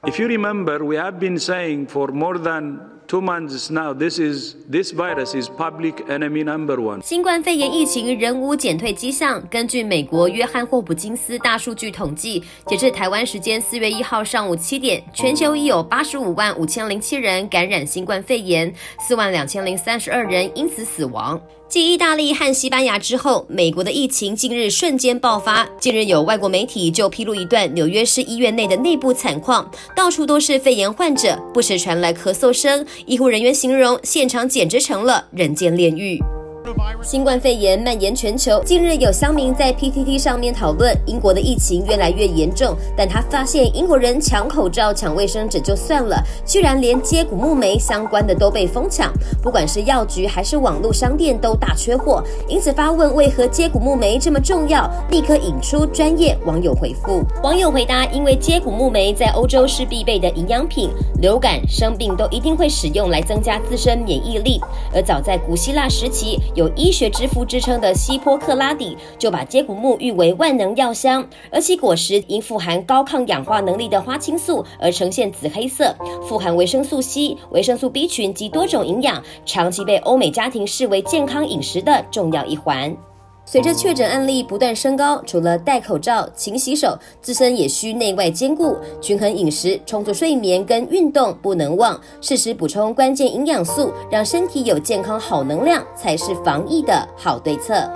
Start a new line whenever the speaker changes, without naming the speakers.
If you remember, we have been saying for more than 2 months now, this virus is public enemy number one.
新冠肺炎疫情仍无减退迹象。根据美国约翰霍普金斯大数据统计，截至台湾时间4月1号上午7点，全球已有855007人感染新冠肺炎，42032人因此死亡。继意大利和西班牙之后，美国的疫情近日瞬间爆发。近日有外国媒体就披露一段纽约市医院内的内部惨况，到处都是肺炎患者，不时传来咳嗽声。医护人员形容现场简直成了人间炼狱。新冠肺炎蔓延全球，近日有乡民在 PTT 上面讨论英国的疫情越来越严重，但他发现英国人抢口罩、抢卫生纸就算了，居然连接骨木莓相关的都被疯抢，不管是药局还是网络商店都大缺货，因此发问为何接骨木莓这么重要，立刻引出专业网友回复。网友回答，因为接骨木莓在欧洲是必备的营养品，流感、生病都一定会使用来增加自身免疫力，而早在古希腊时期，有医学之父之称的希波克拉底就把接骨木誉为万能药香，而其果实因富含高抗氧化能力的花青素而呈现紫黑色，富含维生素 C、维生素 B 群及多种营养，长期被欧美家庭视为健康饮食的重要一环。随着确诊案例不断升高，除了戴口罩、勤洗手，自身也需内外兼顾，均衡饮食、充足睡眠跟运动不能忘，适时补充关键营养素，让身体有健康好能量，才是防疫的好对策。